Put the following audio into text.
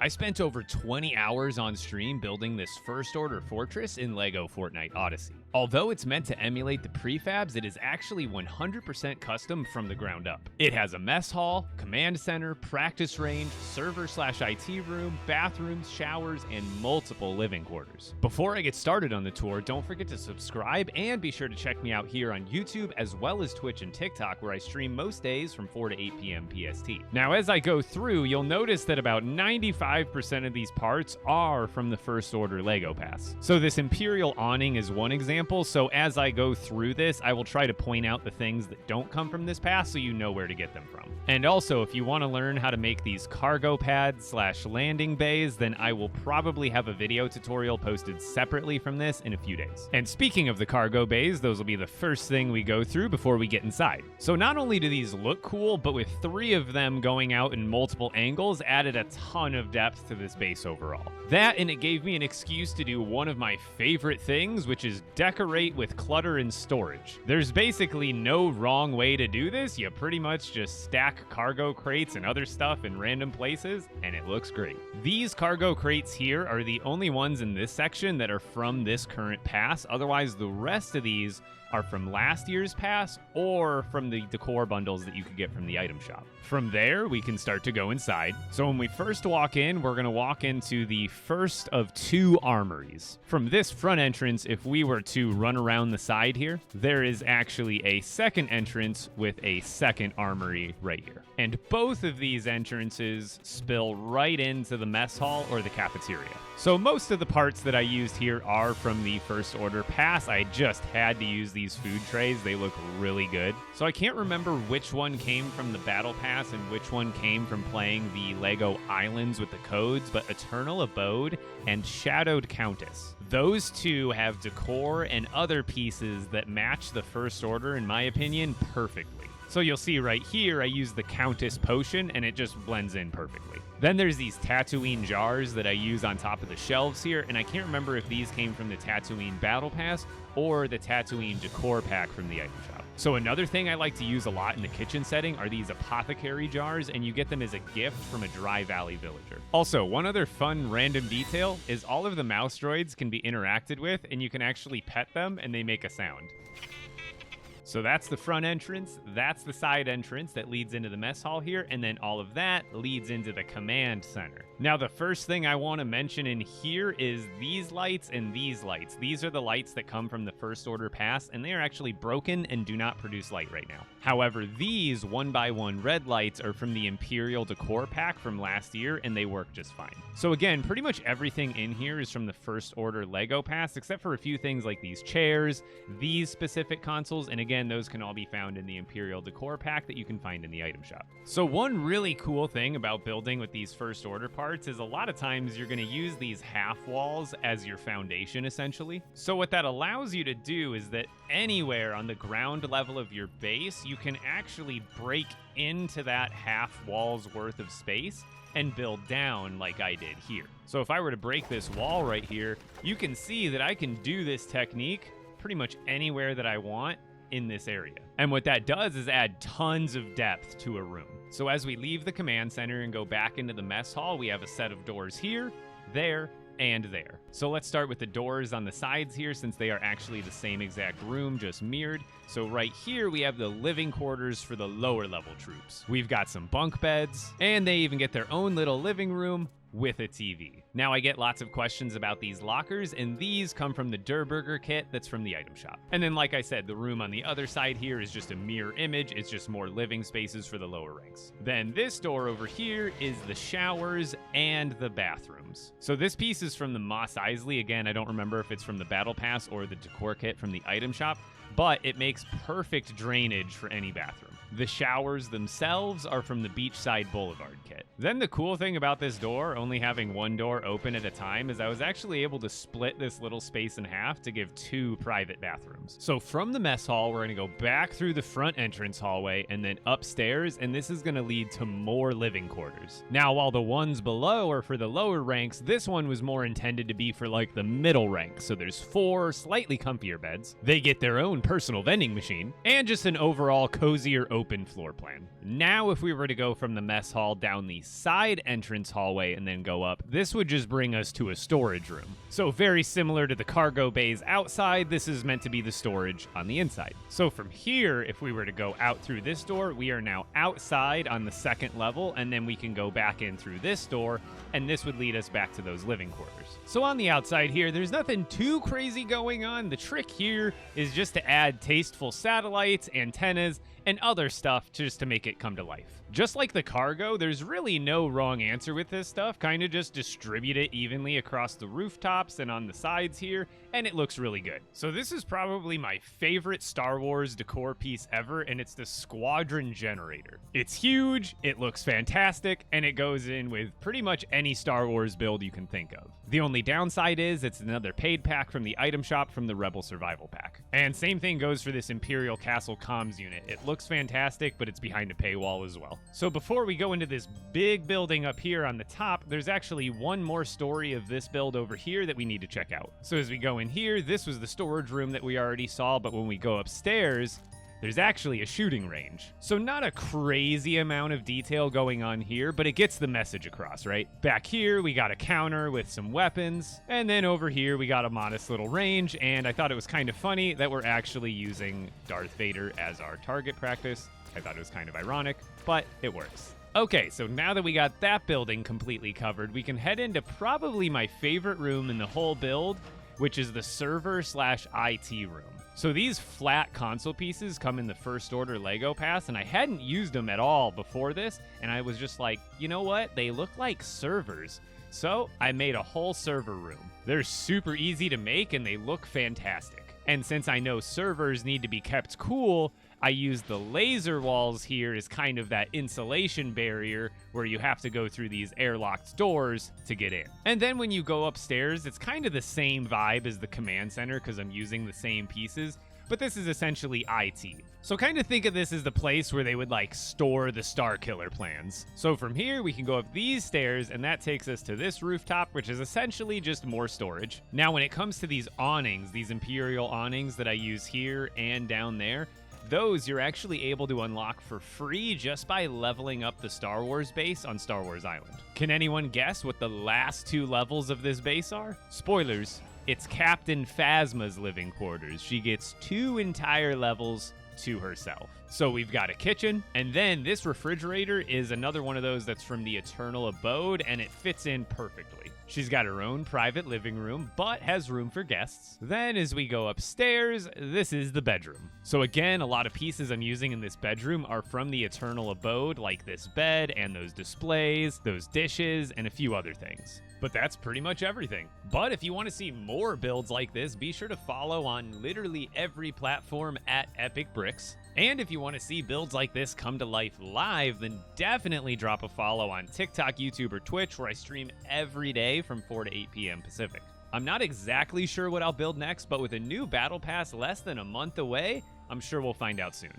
I spent over 20 hours on stream building this first order fortress in LEGO Fortnite Odyssey. Although it's meant to emulate the prefabs, it is actually 100% custom from the ground up. It has a mess hall, command center, practice range, server/IT room, bathrooms, showers, and multiple living quarters. Before I get started on the tour, don't forget to subscribe and be sure to check me out here on YouTube as well as Twitch and TikTok, where I stream most days from 4 to 8 p.m. PST. Now, as I go through, you'll notice that about 95% of these parts are from the First Order LEGO Pass. So this Imperial awning is one example, so as I go through this, I will try to point out the things that don't come from this pass so you know where to get them from. And also, if you want to learn how to make these cargo pads/landing bays, then I will probably have a video tutorial posted separately from this in a few days. And speaking of the cargo bays, those will be the first thing we go through before we get inside. So not only do these look cool, but with 3 of them going out in multiple angles added a ton of depth to this base overall. That, and it gave me an excuse to do one of my favorite things, which is decorate with clutter and storage. There's basically no wrong way to do this. You pretty much just stack cargo crates and other stuff in random places, and it looks great. These cargo crates here are the only ones in this section that are from this current pass. Otherwise, the rest of these are from last year's pass or from the decor bundles that you could get from the item shop. From there, we can start to go inside. So when we first walk in, we're going to walk into the first of 2 armories. From this front entrance, if we were to run around the side here, there is actually a second entrance with a second armory right here. And both of these entrances spill right into the mess hall or the cafeteria. So most of the parts that I used here are from the First Order Pass. I just had to use these food trays. They look really good. So I can't remember which one came from the Battle Pass and which one came from playing the Lego Islands with the codes, but Eternal Abode and Shadowed Countess. Those 2 have decor and other pieces that match the First Order, in my opinion, perfectly. So you'll see right here, I use the Countess potion, and it just blends in perfectly. Then there's these Tatooine jars that I use on top of the shelves here, and I can't remember if these came from the Tatooine Battle Pass or the Tatooine Decor Pack from the item shop. So another thing I like to use a lot in the kitchen setting are these apothecary jars, and you get them as a gift from a Dry Valley villager. Also, one other fun random detail is all of the mouse droids can be interacted with, and you can actually pet them, and they make a sound. So that's the front entrance, that's the side entrance that leads into the mess hall here, and then all of that leads into the command center. Now, the first thing I want to mention in here is these lights and these lights. These are the lights that come from the First Order Pass, and they are actually broken and do not produce light right now. However, these 1x1 red lights are from the Imperial Decor Pack from last year, and they work just fine. So again, pretty much everything in here is from the First Order LEGO Pass, except for a few things like these chairs, these specific consoles, and again, those can all be found in the Imperial Decor Pack that you can find in the item shop. So one really cool thing about building with these First Order parts is a lot of times you're going to use these half walls as your foundation, essentially. So what that allows you to do is that anywhere on the ground level of your base, you can actually break into that half wall's worth of space and build down like I did here. So if I were to break this wall right here, you can see that I can do this technique pretty much anywhere that I want in this area. And what that does is add tons of depth to a room. So as we leave the command center and go back into the mess hall, we have a set of doors here, there, and there. So let's start with the doors on the sides here, since they are actually the same exact room, just mirrored. So right here, we have the living quarters for the lower level troops. We've got some bunk beds, and they even get their own little living room with a TV. Now, I get lots of questions about these lockers, and these come from the Der Burger kit that's from the item shop. And then, like I said, the room on the other side here is just a mirror image. It's just more living spaces for the lower ranks. Then this door over here is the showers and the bathrooms. So this piece is from the Mos Eisley. Again, I don't remember if it's from the Battle Pass or the decor kit from the item shop, but it makes perfect drainage for any bathroom. The showers themselves are from the Beachside Boulevard kit. Then the cool thing about this door, only having one door open at a time, is I was actually able to split this little space in half to give 2 private bathrooms. So from the mess hall, we're gonna go back through the front entrance hallway and then upstairs, and this is gonna lead to more living quarters. Now, while the ones below are for the lower ranks, this one was more intended to be for like the middle rank. So there's 4 slightly comfier beds. They get their own personal vending machine and just an overall cozier open floor plan. Now, if we were to go from the mess hall down the side entrance hallway and then go up, this would just bring us to a storage room. So very similar to the cargo bays outside, this is meant to be the storage on the inside. So from here, if we were to go out through this door, we are now outside on the second level, and then we can go back in through this door, and this would lead us back to those living quarters. So on the outside here, there's nothing too crazy going on. The trick here is just to add tasteful satellites, antennas, and other stuff just to make it come to life. Just like the cargo, there's really no wrong answer with this stuff. Kind of just distribute it evenly across the rooftops and on the sides here, and it looks really good. So this is probably my favorite Star Wars decor piece ever, and it's the Squadron Generator. It's huge, it looks fantastic, and it goes in with pretty much any Star Wars build you can think of. The only downside is it's another paid pack from the item shop from the Rebel Survival Pack. And same thing goes for this Imperial Castle comms unit. It looks fantastic, but it's behind a paywall as well. So before we go into this big building up here on the top, there's actually one more story of this build over here that we need to check out. So as we go in here, this was the storage room that we already saw, but when we go upstairs, there's actually a shooting range. So not a crazy amount of detail going on here, but it gets the message across, right? Back here, we got a counter with some weapons, and then over here, we got a modest little range, and I thought it was kind of funny that we're actually using Darth Vader as our target practice. I thought it was kind of ironic, but it works. Okay, so now that we got that building completely covered, we can head into probably my favorite room in the whole build, which is the server/IT room. So these flat console pieces come in the First Order Lego Pass, and I hadn't used them at all before this, and I was just like, you know what? They look like servers. So I made a whole server room. They're super easy to make, and they look fantastic. And since I know servers need to be kept cool, I used the laser walls here as kind of that insulation barrier where you have to go through these airlocked doors to get in. And then when you go upstairs, it's kind of the same vibe as the command center because I'm using the same pieces, but this is essentially IT. So kind of think of this as the place where they would like store the Starkiller plans. So from here, we can go up these stairs, and that takes us to this rooftop, which is essentially just more storage. Now, when it comes to these awnings, these Imperial awnings that I use here and down there, those you're actually able to unlock for free just by leveling up the Star Wars base on Star Wars Island. Can anyone guess what the last two levels of this base are? Spoilers, it's Captain Phasma's living quarters. She gets 2 entire levels to herself. So we've got a kitchen, and then this refrigerator is another one of those that's from the Eternal Abode, and it fits in perfectly. She's got her own private living room, but has room for guests. Then as we go upstairs, this is the bedroom. So again, a lot of pieces I'm using in this bedroom are from the Eternal Abode, like this bed and those displays, those dishes, and a few other things. But that's pretty much everything. But if you want to see more builds like this, be sure to follow on literally every platform at EpikBricks. And if you want to see builds like this come to life live, then definitely drop a follow on TikTok, YouTube, or Twitch, where I stream every day from 4 to 8 p.m. Pacific. I'm not exactly sure what I'll build next, but with a new Battle Pass less than a month away, I'm sure we'll find out soon.